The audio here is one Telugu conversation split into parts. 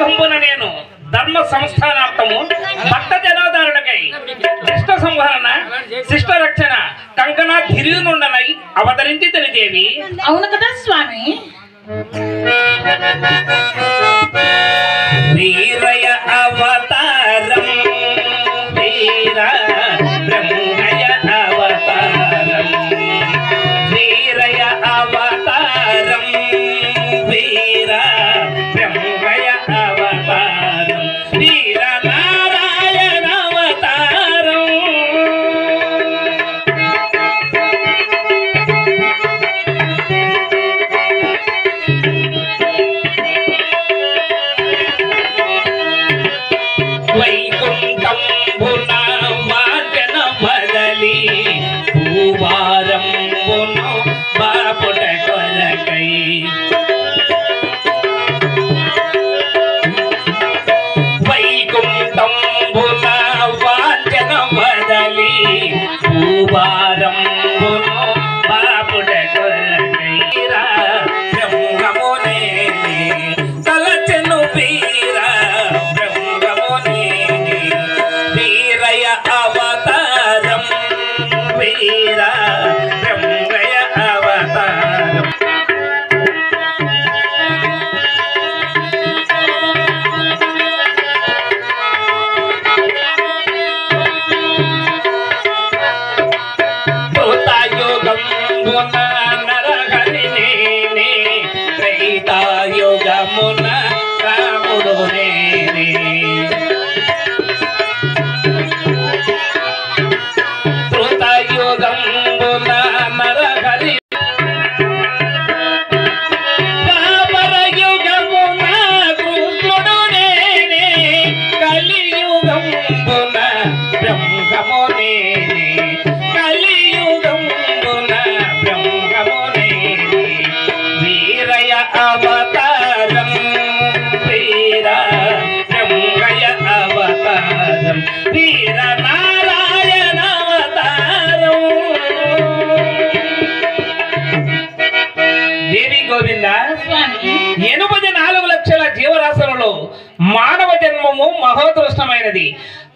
కంపున నేను ధర్మ సంస్థానార్థము భక్త జనాధారణకై దుష్ట సంహరణ శిష్ట రక్షణ కంకణ తిరుగునుండనై అవతరించి దేవి. అవును కదా స్వామి. వీరయ అవతారం వీర బ్రహ్మయ అవతారం వీరయ అవతారం వీర బ్రహ్మయ అవతారం వీర నారాయణ అవతారం. వైకుంఠంబున వాచన బదలి భూవారంబున బాపుట కొరకై వైకుంఠంబున వాచన బదలి భూవారంబున బాపుట కొరకై బ్రహ్మమునే తలచెను వీర బ్రహ్మమునే వీరయ అవతారం వీర బ్రహ్మయ అవతారం. త్రేతాయుగంబున నరహరి నేనే త్రేతాయుగమున రాముడు నేనే త్రేతాయుగంబున నరహరి ద్వాపరయుగమున కృష్ణుడు నేనే కలియుగంబున బ్రహ్మము నేనే కలియుగంబున బ్రహ్మము నేనే వీరయ అవతారం వీర బ్రహ్మయ అవతారం వీర నారాయణ అవతారం. దేవి గోవింద. స్వామి 84 లక్షల జీవరాశులలో మానవ జన్మము మహోదృష్టమైనది.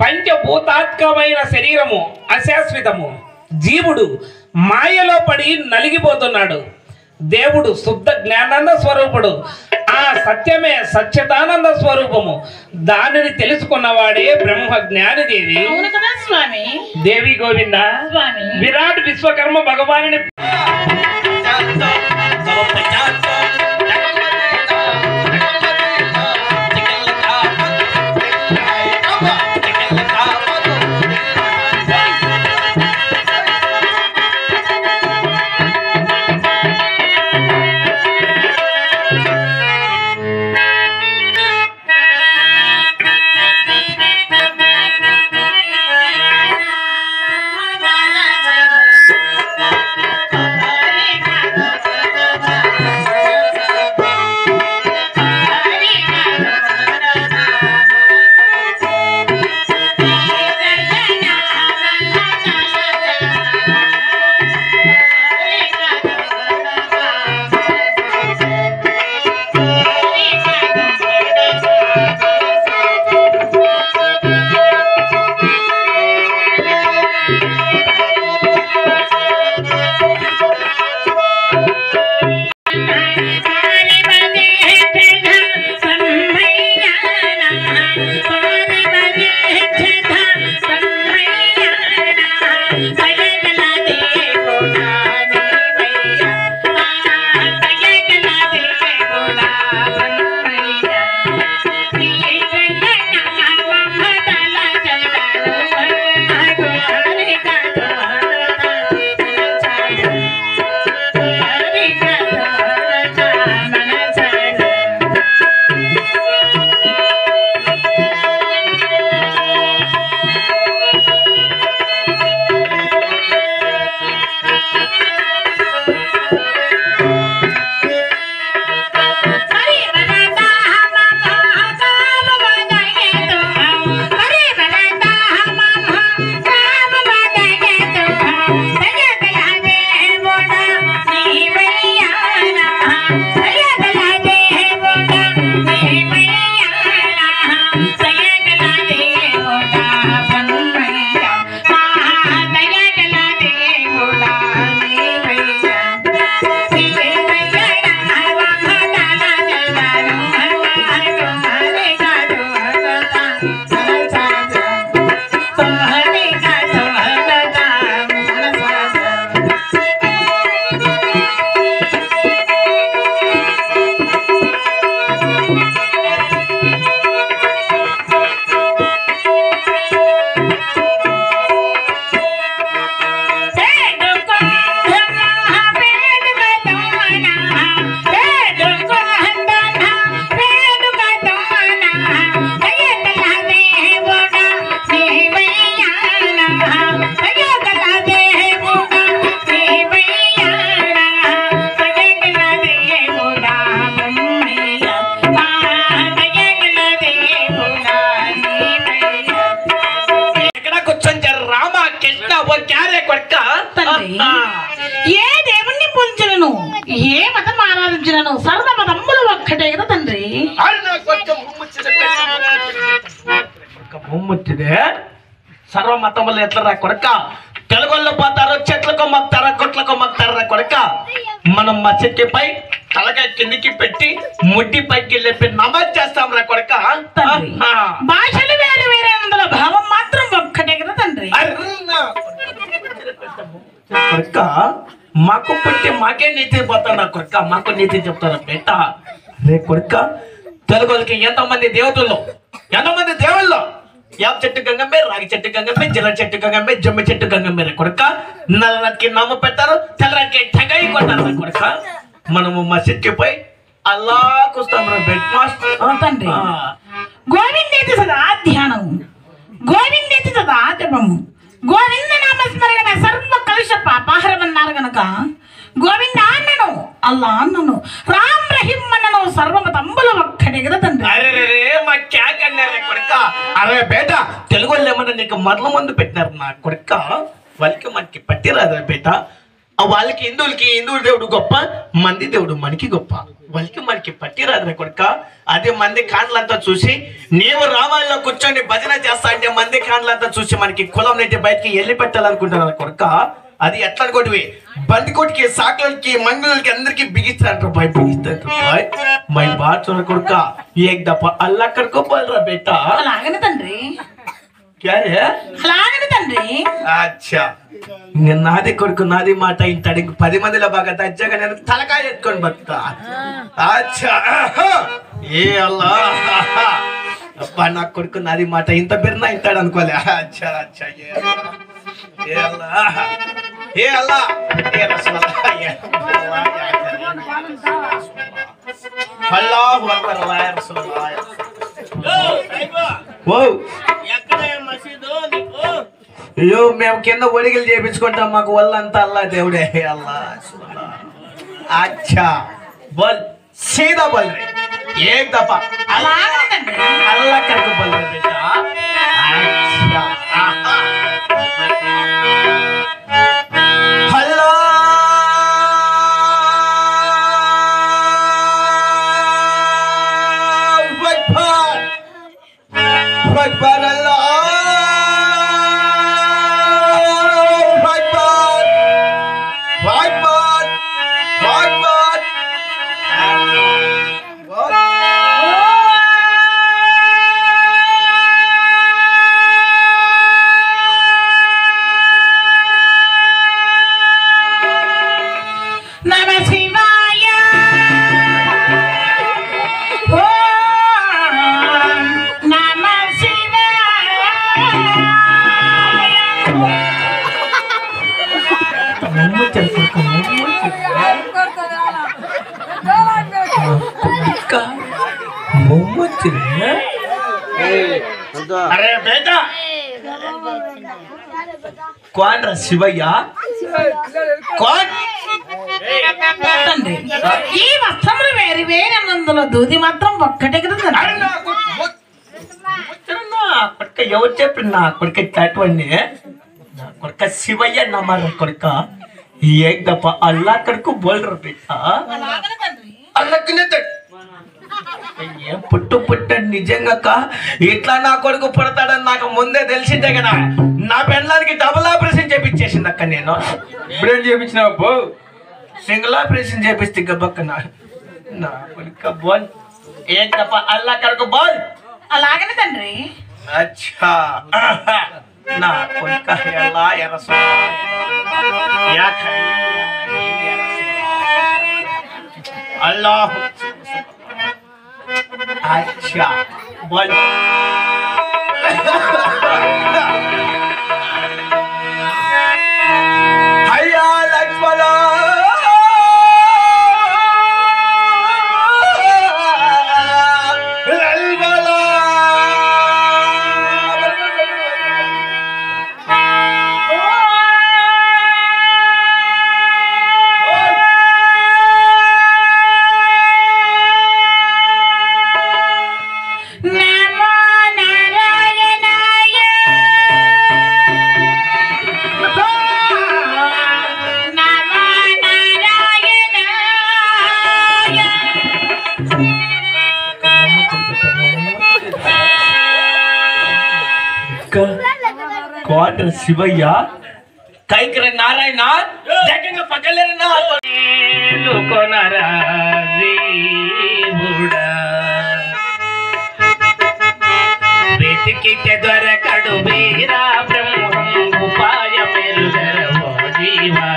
పంచభూతాత్మకమైన శరీరము అశాశ్వతము. జీవుడు మాయలో పడి నలిగిపోతున్నాడు. దేవుడు శుద్ధ జ్ఞానానంద స్వరూపుడు. ఆ సత్యమే సత్యతానంద స్వరూపము. దానిని తెలుసుకున్నవాడే బ్రహ్మ జ్ఞాని దేవి. అవును కదా స్వామి. దేవి గోవింద. స్వామి విరాట్ విశ్వకర్మ భగవానుని క్యారే కొడుక తండ్రి ఏ దేవుణ్ణి పూజించినను ఏ మతం ఆరాధించినను సర్వ మతములు ఒక్కటే కదా తండ్రి. ముమ్ముచ్చిదే సర్వ మతములు ఎట్లరా కొడుక? తెలుగులో పోతారు, చెట్లకు మొక్తారా, కొట్లకు మొక్తారా కొడుక? మనం మసీదుపై తలకాయ కిందికి పెట్టి ముడ్డి పైకి లేపి నమాజ్ చేస్తాం రా కొడుక. తండ్రి భాషలు వేరే వేరే అందులో భావం మాత్రం ఒక్కటే కదా తండ్రి. కొడుక మాకు పుట్టి మాకే నీతి పోతాడా కొడుక? మాకు నీతి చెప్తారా బేట? రే కొడుక, తెలుగులకి ఎంతమంది దేవతల్లో, ఎంతమంది దేవుళ్ళు? యాప్ చెట్టు గంగమ్మే, రాగి చెట్టు గంగమ్మే, జల చెట్టు గంగమ్మే, జమ్మి చెట్టు గంగమ్మే రే కొడుక. నల్లరానికి నామ పెట్టారు, తెల్లరానికి టగాయి కొట్టారు రా కొడుక. మనము మసీద్కి పోయి అల్లా కూస్తాం రా బెడ్ మాస్టర్. తండ్రి గోవిందేతి సదా ధ్యానము, గోవిందేతి సదా జపము, గోవింద నామస్మరణమే సర్వ కలుష పాపహారం అన్నారు గనక గోవింద అన్నను, అల్లా అన్నను, రామ్ రహీం అన్నను సర్వమతంబులు ఒక్కటే కదా తండ్రి. అరే మా క్యాక్ అన్నారు కొడుక. అరే బేట, తెలుగు వాళ్ళు ఏమన్నా నీకు మరల మందు పెట్టినారు నా కొడుక? వాళ్ళకి మనకి పట్టిరాదా బేట? వాళ్ళకి హిందువుల దేవుడు గొప్ప, మంది దేవుడు మనకి గొప్ప. వాళ్ళకి మనకి పట్టిరాదురా కొడుక. అదే మంది కాండ్లంతా చూసి నీవు రామాయణంలో కూర్చొని భజన చేస్తా అంటే మంది కాండ్లంతా చూసి మనకి కులం నెట్టి బయటికి వెళ్ళి పెట్టాలనుకుంటున్నారు కొడుక. అది ఎట్లా అనుకోటివి? బందికోటికి, సాకులకి, మంగులకి అందరికి బిగిస్తారంటారు బాయ్, బిగిస్తారు బాయ్. మై బాత్ కొడుక ఏక్ దఫా అల్లా కడుకో బోల్రా బేటా. అలాగనే తండ్రి, క్యా రే? అలాగనే తండ్రి. అచ్చా, నాది కొడుకు నాది మాట ఇంటాడు. 10 మందిలో బాగా దజ్జగా నేను తలకాయ ఎత్తుకొని బతుకా. అచ్చా ఏ అల్లా, అబ్బా నా కొడుకు నాది మాట ఇంత బిర్నా ఇంటాడు అనుకోలే. అచ్చా అచ్చా ఏ అల్లా, ఏ అల్లా, ఏ రసూలల్లాహ్, ఏ అల్లాహు అక్బర్, అల్లాహ్ రసూలల్లాహ్. ఓ అయ్యో, మేము కింద ఒడిగిలు చేపించుకుంటాం, మాకు వల్లంతా అల్లా దేవుడే. అల్లా అచ్చా బోల్, సీదా బోల్ రే, ఏక్ దఫా అలాగనే తండ్రి. అల్లా కడుకు బోల్ రే బేటా. అచ్చా అల్లా అక్బర్, అక్బర్ అల్లా నమ శివాయ, ఓం నమ శివాయ. अरे बेटा, कौन रा शिवయ్య? कौन? తండ్రి ఈ వస్త్రములు వేరు వేరే అందులో దూది మాత్రం ఒక్కటే కదా తండ్రి. అరే నాకు కొడుక ఎవరు చెప్పి నా కొడుక చాటువన్నీ? నా కొడుక శివయ్య నమ్మారు కొడుక. ఏక్ దఫా అల్లా కడుకు బోల్రా బేటా. అలాగనే తండ్రి. అల్లకినే ఏం పుట్టు నిజంగా ఇట్లా నా కొడుకు పుడతాడని నాకు ముందే తెలిసిందే కదా. నా పెళ్ళానికి డబుల్ ఆపరేషన్ చేపించేసింది అక్క. నేను ఇప్పుడేం చేపించినావు? సింగిల్ ఆపరేషన్ చేపిస్తే గబ్బక్క నా కొడుక బోల్. ఏక్ దఫా అల్లా కడుకు బోల్. అలాగనే తండ్రి. अच्छा ना कोई कहे अल्लाह या रसूल या करीम या रसूल अल्लाह। अच्छा बोल हैया लक्ष्मणा నమో నారాయణాయ డాక్టర్ శివయ్య, కైకర నారాయణ జగంగా పగలేనా కొనరా వెతికితే దొరకడు వీరా బ్రహ్మం ఉపాయమెరుగరవో జీవా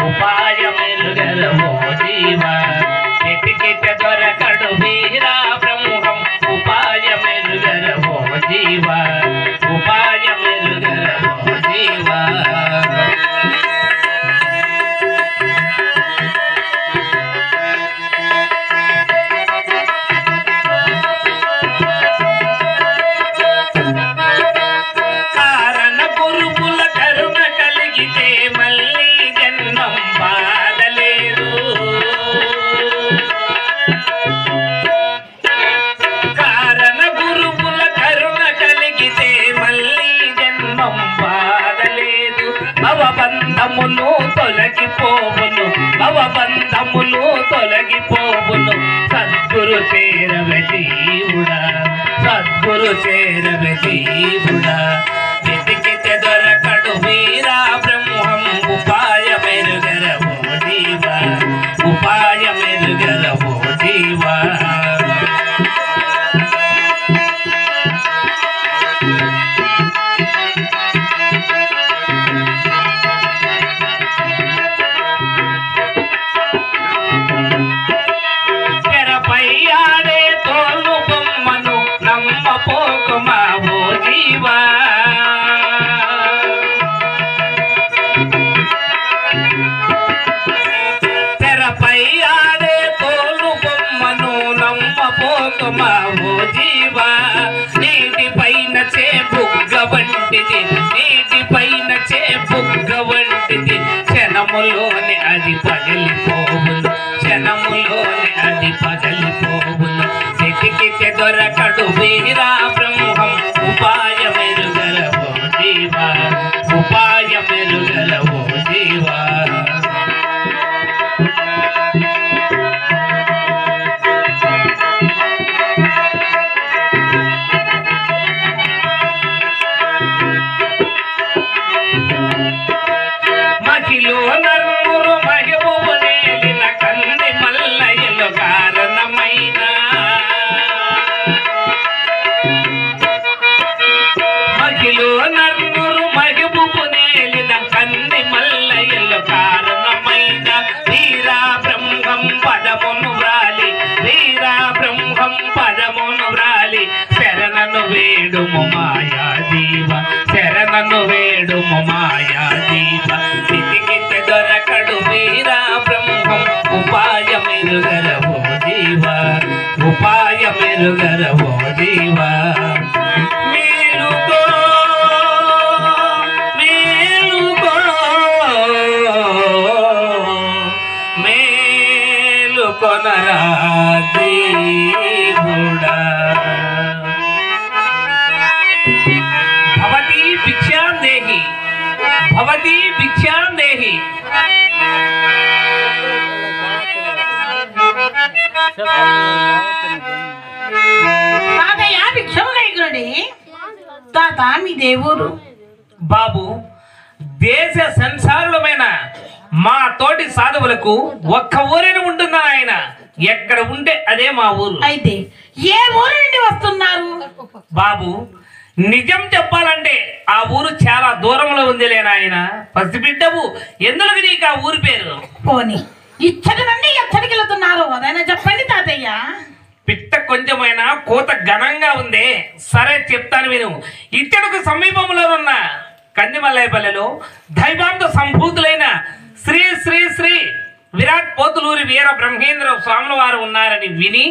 ఉపాయమెరుగరవో జీవా వెతికితే దొరకడు వీరా బ్రహ్మం ఉపాయమెరుగరవో జీవా ఉపాయమెరుగరవో జీవా భవబంధములు తొలగిపోవును భవబంధములు తొలగిపోవును సద్గురు చేరవే జీవుడా సద్గురు చేరవే జీవుడా వెతికితే దొరకడు వీరా బ్రహ్మం ఉపాయమెరుగరవో జీవా ఉపాయమెరుగరవో జీవా తెరపై ఆడే తోలు బొమ్మను నమ్మపోకమావో జీవా నీటి పైన చేబుగ్గ వంటిది నీటి పైన చేబుగ్గ వంటిది క్షణములోని అది పగిలిపోవును క్షణములోని అది పగిలిపోవును వెతికితే దొరకడు వీరా బ్రహ్మం ఉపాయమెరుగరవో జీవా ఉపాయమెరుగరవో జీవా మహిలో నర్మురు మహిబుబు నేలిన కంది మల్లయ్యలు కారణమైన మహిలో నర్మురు మహిబుబు నేలిన కంది మల్లయ్యలు కారణమైన వీరా బ్రహ్మం పదమును వ్రాలి వీరా బ్రహ్మం పదమును వ్రాలి శరణను వేడుము మాయా జీవ శరణను వేడుము మాయా జీవ వెతికితే దొరకడు వీరా బ్రహ్మం ఉపాయమెరుగరవో జీవా ఉపాయమెరుగరవో జీవా మేలుకో మేలుకో మేలుకొనరా జీవుడా భవతి భిక్షాం దేహి భవతి భిక్షాం దేహి తాతయ్య భిక్షము కైగురుడి తాత మీ దేవుడు బాబు దేశ సంసారులమైన మా తోటి సాధువులకు ఒక్క ఊరిని ఉంటున్నా ఆయన ఎక్కడ ఉంటే అదే మా ఊరు అయితే ఏ ఊరు నుండి వస్తున్నారు బాబు నిజం చెప్పాలంటే ఆ ఊరు చాలా దూరంలో ఉందిలే నాయన పసిబిడ్డవు ఎందుకు నీకు ఆ ఊరి పేరు పోనీ ఇచ్చటి నుండి ఎచ్చడికి వెళుతున్నారు అదైనా చెప్పండి తాతయ్య పిట్ట కొంచెమైనా కోత ఘనంగా ఉందే సరే చెప్తాను విను ఇచ్చడుకు సమీపంలో ఉన్న కందిమల్లయ్యపల్లెలో దైవాంత సంభూతులైన శ్రీ శ్రీ శ్రీ విరాట్ పోతులూరి వీర బ్రహ్మేంద్ర స్వాముల వారు ఉన్నారని విని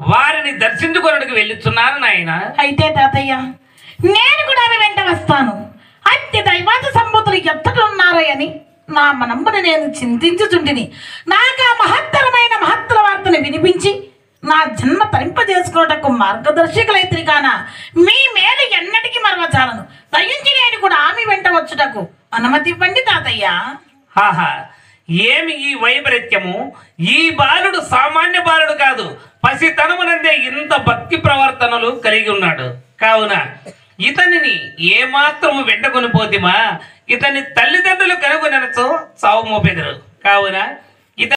వారిని దర్శించుకొనడానికి వెళ్ళుచున్నారు నాయన అయితే తాతయ్య నేను కూడా ఆమె వెంట వస్తాను అత్య దైవాంత సంభూతులు ఎత్తట్లు ఉన్నారో అని నా మనమ్మని నేను చింతించుచుంటిని నాకు ఆ మహత్తరమైన మహత్తర వార్తను వినిపించి నా జన్మ తరింపజేసుకోవటకు మార్గదర్శకులైతే కాన మీ మేలు ఎన్నటికీ మరవచాలను దయించి నేను కూడా ఆమె వెంట వచ్చుటకు అనుమతి ఇవ్వండి తాతయ్య ఆహా ఏమి ఈ వైపరీత్యము ఈ బాలుడు సామాన్య బాలుడు కాదు పసితనమునందే ఇంత భక్తి ప్రవర్తనలు కలిగి ఉన్నాడు కావున ఇతనిని ఏమాత్రము వెంటకొని పోతిమా ఇతని తల్లిదండ్రులు కనుగొనచో చావు మోపెదరు కావున